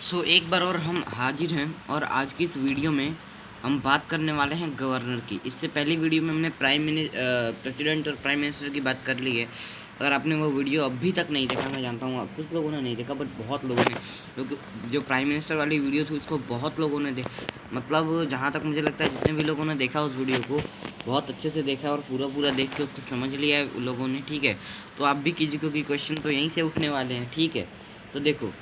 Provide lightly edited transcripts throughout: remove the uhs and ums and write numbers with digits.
एक बार और हम हाजिर हैं और आज की इस वीडियो में हम बात करने वाले हैं गवर्नर की। इससे पहली वीडियो में हमने प्रेसिडेंट और प्राइम मिनिस्टर की बात कर ली है। अगर आपने वो वीडियो अभी तक नहीं देखा, मैं जानता हूँ कुछ लोगों ने नहीं देखा, बट बहुत लोगों ने, क्योंकि जो प्राइम मिनिस्टर वाली वीडियो थी उसको बहुत लोगों ने मतलब जहाँ तक मुझे लगता है जितने भी लोगों ने देखा उस वीडियो को बहुत अच्छे से देखा और पूरा देख के उसको समझ लिया है लोगों ने। ठीक है, तो आप भी कीजिए क्योंकि क्वेश्चन तो यहीं से उठने वाले हैं। ठीक है, तो देखो,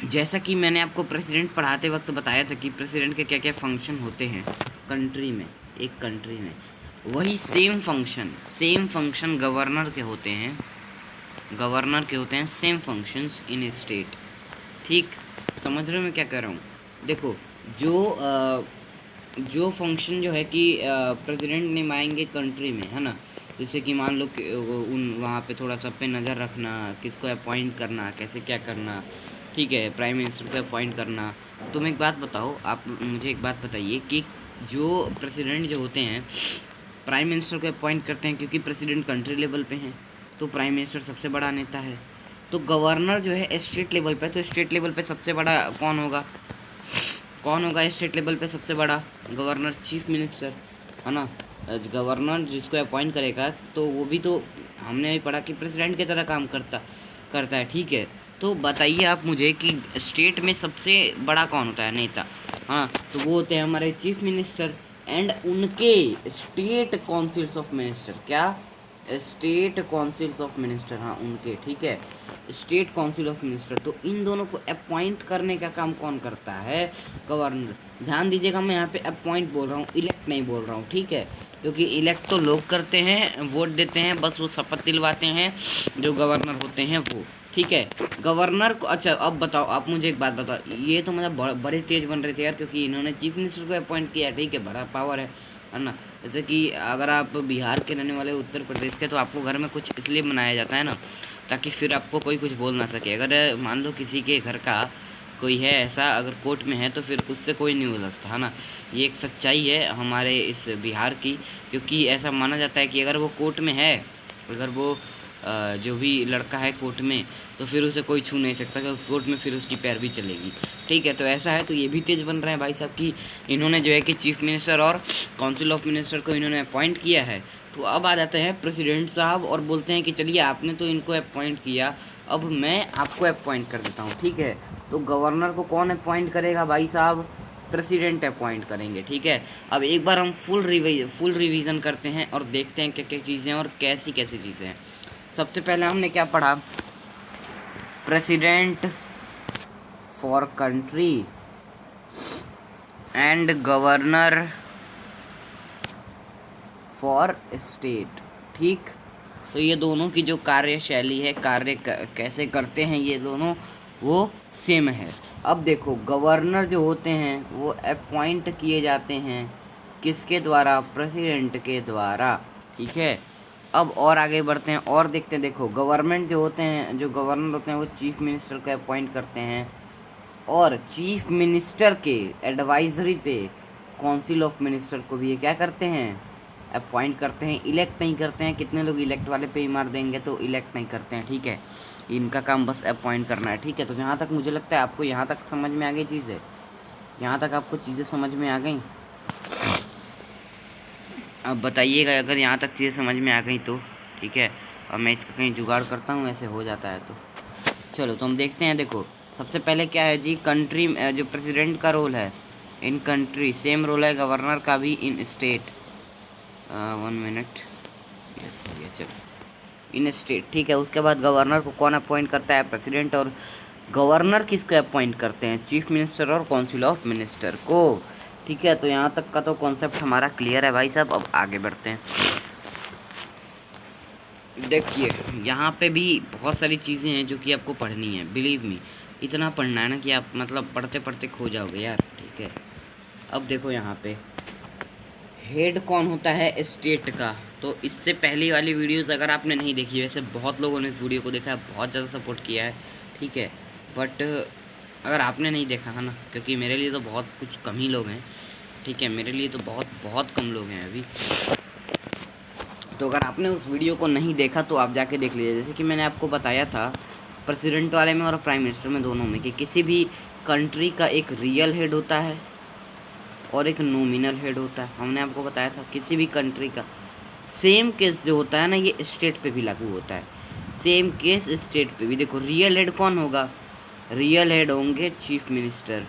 जैसा कि मैंने आपको प्रेसिडेंट पढ़ाते वक्त बताया था कि प्रेसिडेंट के क्या क्या फंक्शन होते हैं कंट्री में, एक कंट्री में, वही सेम फंक्शन गवर्नर के होते हैं। Same functions in state. ठीक, समझ रहे हो मैं क्या कह रहा हूँ? देखो, जो फंक्शन जो है कि प्रेसिडेंट निभाएंगे कंट्री में, है ना, जैसे कि मान लो कि उन वहाँ पे थोड़ा सा पे नज़र रखना, किसको अपॉइंट करना, कैसे क्या करना। ठीक है, प्राइम मिनिस्टर को अपॉइंट करना। तुम एक बात बताओ, आप मुझे एक बात बताइए कि जो प्रेसिडेंट जो होते हैं प्राइम मिनिस्टर को अपॉइंट करते हैं क्योंकि प्रेसिडेंट कंट्री लेवल पे हैं, तो प्राइम मिनिस्टर सबसे बड़ा नेता है। तो गवर्नर जो है स्टेट लेवल पे, तो स्टेट लेवल पे सबसे बड़ा कौन होगा स्टेट लेवल पे सबसे बड़ा? गवर्नर, चीफ मिनिस्टर, है ना। गवर्नर जिसको अपॉइंट करेगा तो वो भी तो हमने भी पढ़ा कि प्रेसिडेंट की तरह काम करता है। ठीक है, तो बताइए आप मुझे कि स्टेट में सबसे बड़ा कौन होता है नेता? हाँ, तो वो होते हैं हमारे चीफ मिनिस्टर एंड उनके स्टेट काउंसिल्स ऑफ मिनिस्टर। क्या? स्टेट काउंसिल्स ऑफ मिनिस्टर, हाँ उनके। ठीक है, स्टेट काउंसिल ऑफ मिनिस्टर। तो इन दोनों को अपॉइंट करने का काम कौन करता है? गवर्नर। ध्यान दीजिएगा, मैं यहाँ पे अपॉइंट बोल रहा हूँ, इलेक्ट नहीं बोल रहा हूँ। ठीक है, क्योंकि इलेक्ट तो लोग करते हैं, वोट देते हैं, बस वो शपथ दिलवाते हैं जो गवर्नर होते हैं वो। ठीक है, गवर्नर को, अच्छा अब बताओ, आप मुझे एक बात बताओ, ये तो मतलब बड़े तेज बन रहे थे यार, क्योंकि इन्होंने चीफ मिनिस्टर को अपॉइंट किया। ठीक है, बड़ा पावर है ना। जैसे कि अगर आप बिहार के रहने वाले, उत्तर प्रदेश के, तो आपको घर में कुछ इसलिए बनाया जाता है ना ताकि फिर आपको कोई कुछ बोल ना सके। अगर मान लो किसी के घर का कोई है ऐसा, अगर कोर्ट में है, तो फिर उससे कोई नहीं उलझता, है ना। ये एक सच्चाई है हमारे इस बिहार की, क्योंकि ऐसा माना जाता है कि अगर वो कोर्ट में है, अगर वो जो भी लड़का है कोर्ट में, तो फिर उसे कोई छू नहीं सकता, क्योंकि कोर्ट में फिर उसकी पैरवी चलेगी। ठीक है, तो ऐसा है। तो ये भी तेज बन रहे हैं भाई साहब कि इन्होंने जो है कि चीफ मिनिस्टर और काउंसिल ऑफ मिनिस्टर को इन्होंने अपॉइंट किया है। तो अब आ जाते हैं प्रेसिडेंट साहब और बोलते हैं कि चलिए आपने तो इनको अपॉइंट किया, अब मैं आपको अपॉइंट कर देता हूँ। ठीक है, तो गवर्नर को कौन अपॉइंट करेगा भाई साहब? प्रेसिडेंट अपॉइंट करेंगे। ठीक है, अब एक बार हम फुल रिवीजन करते हैं और देखते हैं क्या क्या चीज़ें और कैसी कैसी चीज़ें हैं। सबसे पहले हमने क्या पढ़ा? President for country and governor for state. ठीक, तो ये दोनों की जो कार्यशैली है, कैसे करते हैं ये दोनों, वो सेम है। अब देखो, गवर्नर जो होते हैं वो अपॉइंट किए जाते हैं किसके द्वारा? प्रेसिडेंट के द्वारा। ठीक है, अब और आगे बढ़ते हैं और देखते हैं। देखो, गवर्नमेंट जो होते हैं, जो गवर्नर होते हैं, वो चीफ मिनिस्टर को अपॉइंट करते हैं और चीफ मिनिस्टर के एडवाइजरी पे काउंसिल ऑफ मिनिस्टर को भी ये क्या करते हैं? अपॉइंट करते हैं। इलेक्ट नहीं करते हैं। कितने लोग इलेक्ट वाले पे ही मार देंगे, तो इलेक्ट नहीं करते हैं। ठीक है, इनका काम बस अपॉइंट करना है। ठीक है, तो जहाँ तक मुझे लगता है आपको यहाँ तक समझ में आ गई चीज़ें, यहाँ तक आपको चीज़ें समझ में आ गई। अब बताइएगा अगर यहाँ तक चीज़ें समझ में आ गई तो। ठीक है, और मैं इसका कहीं जुगाड़ करता हूँ, ऐसे हो जाता है तो। चलो, तो हम देखते हैं। देखो, सबसे पहले क्या है जी? कंट्री जो प्रेसिडेंट का रोल है इन कंट्री, सेम रोल है गवर्नर का भी इन स्टेट। 1 मिनट, यस यस, इन स्टेट। ठीक है, उसके बाद गवर्नर को कौन अपॉइंट करता है? प्रेसिडेंट। और गवर्नर किसको अपॉइंट करते हैं? चीफ मिनिस्टर और काउंसिल ऑफ मिनिस्टर को। ठीक है, तो यहाँ तक का तो कॉन्सेप्ट हमारा क्लियर है भाई साहब। अब आगे बढ़ते हैं। देखिए, यहाँ पे भी बहुत सारी चीज़ें हैं जो कि आपको पढ़नी है। बिलीव मी, इतना पढ़ना है ना कि आप मतलब पढ़ते पढ़ते खो जाओगे यार। ठीक है, अब देखो, यहाँ पे हेड कौन होता है स्टेट का? तो इससे पहली वाली वीडियोस अगर आपने नहीं देखी, वैसे बहुत लोगों ने इस वीडियो को देखा है, बहुत ज़्यादा सपोर्ट किया है। ठीक है, बट अगर आपने नहीं देखा है ना, क्योंकि मेरे लिए तो बहुत कुछ कम ही लोग हैं। ठीक है, मेरे लिए तो बहुत बहुत कम लोग हैं अभी। तो अगर आपने उस वीडियो को नहीं देखा तो आप जाके देख लीजिए। जैसे कि मैंने आपको बताया था, प्रेसिडेंट वाले में और प्राइम मिनिस्टर में, दोनों में, कि किसी भी कंट्री का एक रियल हेड होता है और एक नॉमिनल हेड होता है। हमने आपको बताया था किसी भी कंट्री का सेम केस जो होता है ना, ये स्टेट पे भी लागू होता है। सेम केस स्टेट पे भी। देखो रियल हेड कौन होगा, रियल हेड होंगे चीफ मिनिस्टर।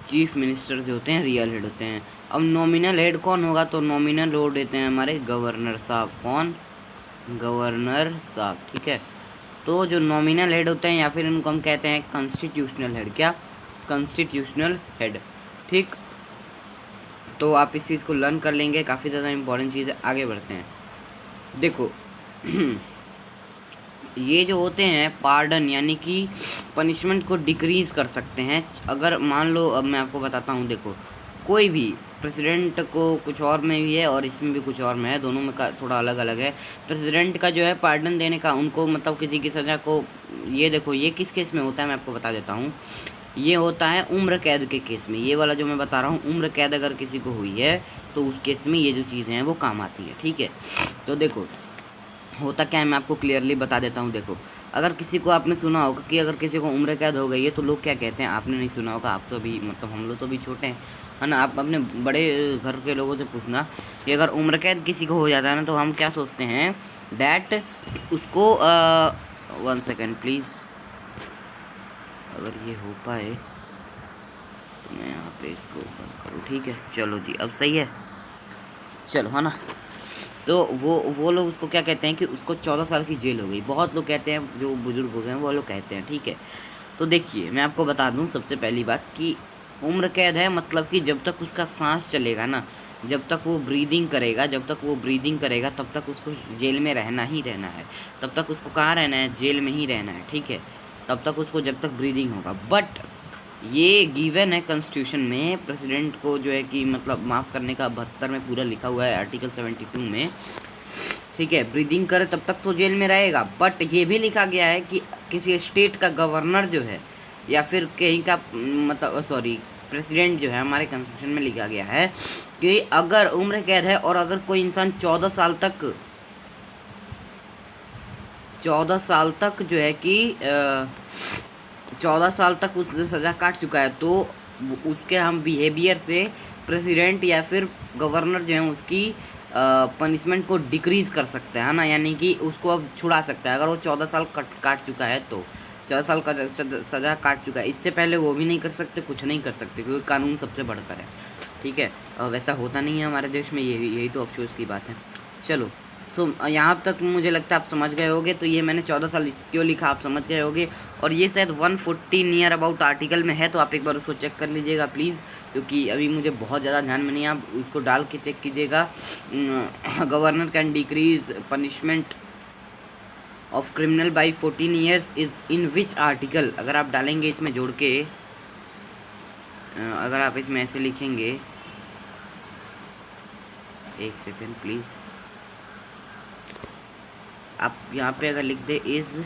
चीफ मिनिस्टर जो होते हैं रियल हेड होते हैं। अब नॉमिनल हेड कौन होगा, तो नॉमिनल हेड देते हैं हमारे गवर्नर साहब। कौन, गवर्नर साहब, ठीक है। तो जो नॉमिनल हेड होते हैं या फिर इनको हम कहते हैं कॉन्स्टिट्यूशनल हेड। क्या, कॉन्स्टिट्यूशनल हेड, ठीक। तो आप इस चीज़ को लर्न कर लेंगे, काफ़ी ज़्यादा इंपॉर्टेंट चीज़ है। आगे बढ़ते हैं। देखो ये जो होते हैं पार्डन, यानी कि पनिशमेंट को डिक्रीज़ कर सकते हैं। अगर मान लो, अब मैं आपको बताता हूँ, देखो कोई भी प्रेसिडेंट को कुछ और में भी है और इसमें भी कुछ और में है, दोनों में का थोड़ा अलग अलग है। प्रेसिडेंट का जो है पार्डन देने का, उनको मतलब किसी की सज़ा को, ये देखो ये किस केस में होता है मैं आपको बता देता हूँ। ये होता है उम्र कैद के केस में। ये वाला जो मैं बता रहा हूँ, उम्र कैद अगर किसी को हुई है तो उस केस में ये जो चीज़ें हैं वो काम आती है, ठीक है। तो देखो होता क्या है, मैं आपको क्लियरली बता देता हूँ। देखो अगर किसी को, आपने सुना होगा कि अगर किसी को उम्र कैद हो गई है तो लोग क्या कहते हैं, आपने नहीं सुना होगा, आप तो अभी मतलब हम लोग तो अभी छोटे हैं, है ना। आप अपने बड़े घर के लोगों से पूछना कि अगर उम्र कैद किसी को हो जाता है ना, तो हम क्या सोचते हैं, डैट उसको 1 सेकेंड प्लीज़, अगर ये हो पाए तो मैं यहाँ पे इसको बंद करूँ, ठीक है। चलो जी, अब सही है, चलो, है ना। तो वो लोग उसको क्या कहते हैं कि उसको 14 साल की जेल हो गई। बहुत लोग कहते हैं, जो बुजुर्ग हो गए हैं वो लोग कहते हैं, ठीक है। तो देखिए मैं आपको बता दूं सबसे पहली बात कि उम्र कैद है मतलब कि जब तक उसका सांस चलेगा ना, जब तक वो ब्रीदिंग करेगा, तब तक उसको जेल में रहना ही रहना है। तब तक उसको कहाँ रहना है, जेल में ही रहना है, ठीक है। तब तक उसको, जब तक ब्रीदिंग होगा। बट ये गिवन है कॉन्स्टिट्यूशन में, प्रेसिडेंट को जो है कि मतलब माफ़ करने का 72 में पूरा लिखा हुआ है, आर्टिकल 72 में, ठीक है। ब्रीदिंग करे तब तक तो जेल में रहेगा। बट ये भी लिखा गया है कि किसी स्टेट का गवर्नर जो है या फिर कहीं का मतलब सॉरी प्रेसिडेंट जो है, हमारे कॉन्स्टिट्यूशन में लिखा गया है कि अगर उम्र कैद है और अगर कोई इंसान 14 साल तक जो है कि 14 साल तक उस सज़ा काट चुका है, तो उसके हम बिहेवियर से प्रेसिडेंट या फिर गवर्नर जो है उसकी पनिशमेंट को डिक्रीज़ कर सकते हैं, है ना। यानी कि उसको अब छुड़ा सकता है। अगर वो 14 साल काट चुका है तो 14 साल का सज़ा काट चुका है, इससे पहले वो भी नहीं कर सकते, कुछ नहीं कर सकते, क्योंकि कानून सबसे बढ़कर है, ठीक है। वैसा होता नहीं है हमारे देश में, यही तो अफसोस की बात है। चलो, सो यहाँ तक मुझे लगता है आप समझ गए होगे। तो ये मैंने 14 साल क्यों लिखा आप समझ गए होगे। और ये शायद 140 नियर अबाउट आर्टिकल में है, तो आप एक बार उसको चेक कर लीजिएगा प्लीज़, क्योंकि अभी मुझे बहुत ज़्यादा ध्यान में नहीं है। आप उसको डाल के चेक कीजिएगा। Governor can decrease punishment of criminal by 14 years is in which article. अगर आप डालेंगे इसमें जोड़ के, अगर आप इसमें ऐसे लिखेंगे, एक सेकेंड प्लीज़, आप यहाँ पे अगर लिख दे is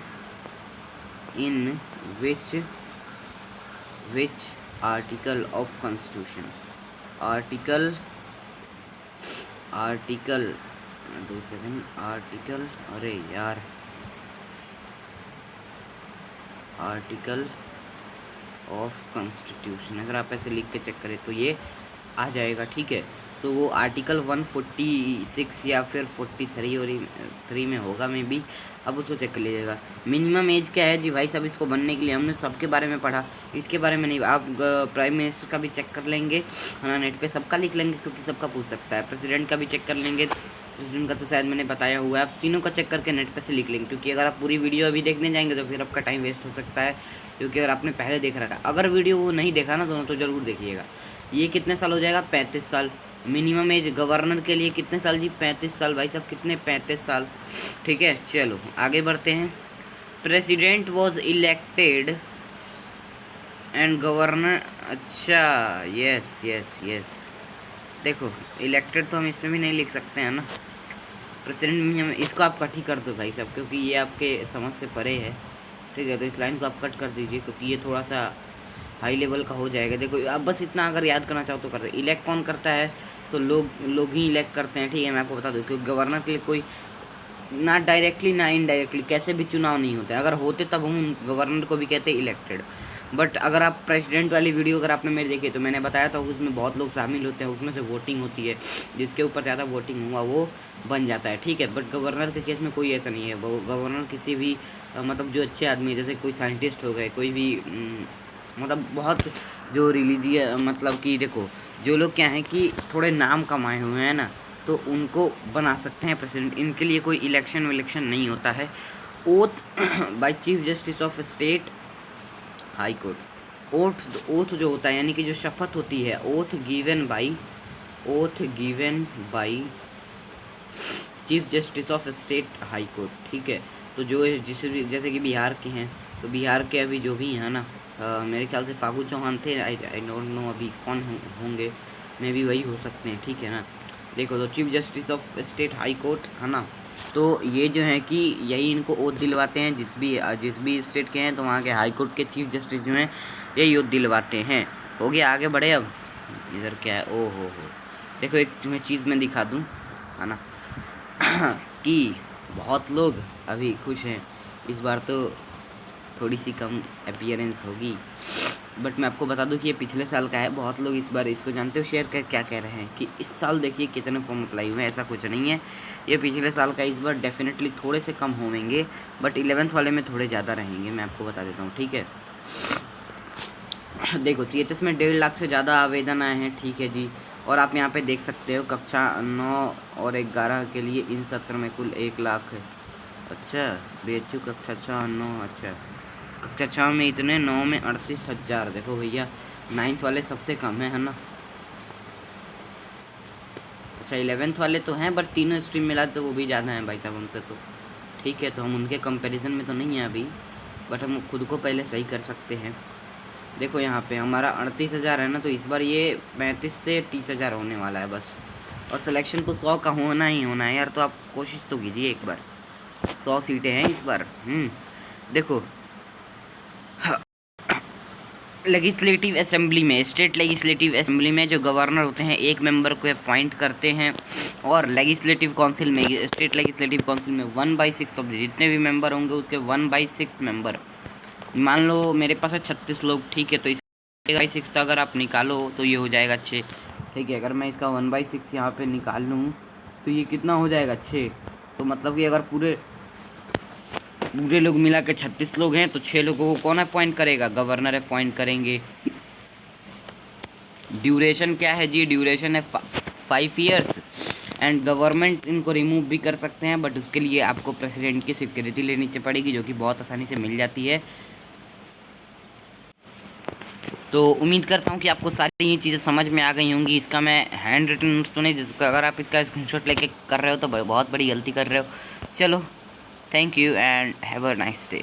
in which article of constitution, article 2 second, article, अरे यार, आर्टिकल ऑफ कॉन्स्टिट्यूशन, अगर आप ऐसे लिख के चेक करें तो ये आ जाएगा, ठीक है। तो वो आर्टिकल 146 या फिर 43 और 3 में होगा में भी, अब उसको चेक कर लीजिएगा। मिनिमम एज क्या है जी भाई साहब इसको बनने के लिए, हमने सबके बारे में पढ़ा, इसके बारे में नहीं। आप प्राइम मिनिस्टर का भी चेक कर लेंगे, है ना, नेट पे सबका लिख लेंगे, क्योंकि सबका पूछ सकता है। प्रेसिडेंट का भी चेक कर लेंगे, प्रेसिडेंट का तो शायद मैंने बताया हुआ है। आप तीनों का चेक करके नेट पे से लिख लेंगे, क्योंकि अगर आप पूरी वीडियो अभी देखने जाएंगे तो फिर आपका टाइम वेस्ट हो सकता है, क्योंकि अगर आपने पहले देख रखा, अगर वीडियो वो नहीं देखा ना दोनों, तो ज़रूर देखिएगा। ये कितने साल हो जाएगा, 35 साल। मिनिमम एज गवर्नर के लिए कितने साल जी, 35 साल भाई साहब, कितने, 35 साल, ठीक है। चलो आगे बढ़ते हैं। President was elected and governor, अच्छा, यस यस यस, देखो इलेक्टेड तो हम इसमें भी नहीं लिख सकते हैं ना, प्रेसिडेंट में हम इसको आप कट ही कर दो भाई साहब, क्योंकि ये आपके समझ से परे है, ठीक है। तो इस लाइन को आप कट कर दीजिए, क्योंकि ये थोड़ा सा हाई लेवल का हो जाएगा। देखो आप बस इतना अगर याद करना चाहो तो कर दे। इलेक्ट कौन करता है, तो लोग ही इलेक्ट करते हैं, ठीक है। मैं आपको बता दूं, क्योंकि गवर्नर के लिए कोई ना डायरेक्टली ना इनडायरेक्टली कैसे भी चुनाव नहीं होते, अगर होते तब हम गवर्नर को भी कहते इलेक्टेड। बट अगर आप प्रेसिडेंट वाली वीडियो अगर आपने मेरी देखी तो मैंने बताया था उसमें बहुत लोग शामिल होते हैं, उसमें से वोटिंग होती है, जिसके ऊपर ज़्यादा वोटिंग हुआ वो बन जाता है, ठीक है। बट गवर्नर के केस में कोई ऐसा नहीं है, वो गवर्नर किसी भी मतलब जो अच्छे आदमी जैसे कोई साइंटिस्ट हो गए, कोई भी मतलब बहुत जो रिलीजियस मतलब कि देखो जो लोग क्या हैं कि थोड़े नाम कमाए हुए हैं ना, तो उनको बना सकते हैं प्रेसिडेंट। इनके लिए कोई इलेक्शन विलेक्शन नहीं होता है। Oath by chief justice of state high court. Oath जो होता है यानी कि जो शपथ होती है, oath given by chief justice of state high court, ठीक है। तो जो जिसे भी जैसे कि बिहार के हैं, तो बिहार के अभी जो भी हैं ना, मेरे ख्याल से फागू चौहान थे, आई डोंट नो अभी कौन होंगे, मे भी वही हो सकते हैं, ठीक है ना। देखो तो chief justice of state high court है ना, तो ये जो है कि यही इनको ओथ दिलवाते हैं, जिस भी स्टेट के हैं तो वहाँ के हाई कोर्ट के चीफ जस्टिस जो हैं यही ओथ दिलवाते हैं। हो गया, आगे बढ़े। अब इधर क्या है, ओ हो, देखो एक तुम्हें चीज़ मैं दिखा दूँ, है ना कि बहुत लोग अभी खुश हैं, इस बार तो थोड़ी सी कम अपीयरेंस होगी, बट मैं आपको बता दूं कि ये पिछले साल का है। बहुत लोग इस बार इसको जानते हो शेयर कर क्या कह रहे हैं कि इस साल देखिए कितने फॉर्म अप्लाई हुए हैं, ऐसा कुछ नहीं है, ये पिछले साल का। इस बार डेफिनेटली थोड़े से कम होंगे, बट 11th वाले में थोड़े ज़्यादा रहेंगे, मैं आपको बता देता हूँ, ठीक है। देखो CHS में 1.5 लाख से ज़्यादा आवेदन आए हैं, ठीक है जी। और आप यहाँ पे देख सकते हो कक्षा 9 और 11 के लिए इन सत्र में कुल 1 लाख है। अच्छा, BHU कक्षा 6 9, अच्छा कक्षा 6 में इतने, 9 में 38,000। देखो भैया 9th वाले सबसे कम है ना। अच्छा 11th वाले तो हैं, बट तीनों स्ट्रीम मिला तो वो भी ज़्यादा हैं भाई साहब हमसे, तो ठीक है। तो हम उनके कंपैरिजन में तो नहीं हैं अभी, बट हम खुद को पहले सही कर सकते हैं। देखो यहाँ पे हमारा 38,000 है ना, तो इस बार ये 35 से 30,000 होने वाला है बस। और सिलेक्शन तो 100 का होना ही होना है यार, तो आप कोशिश तो कीजिए एक बार। 100 सीटें हैं इस बार। देखो लेजिस्लेटिव असेंबली में, स्टेट लेजिस्लेटिव असेंबली में जो गवर्नर होते हैं 1 मेंबर को अपॉइंट करते हैं, और लेजिस्लेटिव काउंसिल में, स्टेट लेजिस्लेटिव काउंसिल में 1/6 ऑफ जितने भी मेंबर होंगे उसके 1/6 मेंबर। मान लो मेरे पास है 36 लोग, ठीक है, तो इसका 1/6 अगर आप निकालो तो ये हो जाएगा 6, ठीक है। अगर मैं इसका 1/6 यहाँ पे निकाल लूँ तो ये कितना हो जाएगा 6। तो मतलब कि अगर पूरे लोग मिला के 36 लोग हैं, तो 6 लोगों को कौन अपॉइंट करेगा, गवर्नर अपॉइंट करेंगे। ड्यूरेशन क्या है जी, ड्यूरेशन है 5 ईयर्स, एंड गवर्नमेंट इनको रिमूव भी कर सकते हैं, बट उसके लिए आपको प्रेसिडेंट की स्वीकृति लेनी पड़ेगी, जो कि बहुत आसानी से मिल जाती है। तो उम्मीद करता हूँ कि आपको सारी ये चीज़ें समझ में आ गई होंगी। इसका मैं हैंड रिटन नोट्स तो नहीं दे सकता, अगर आप इसका स्क्रीनशॉट लेके कर रहे हो तो बहुत बड़ी गलती कर रहे हो। चलो, thank you and have a nice day.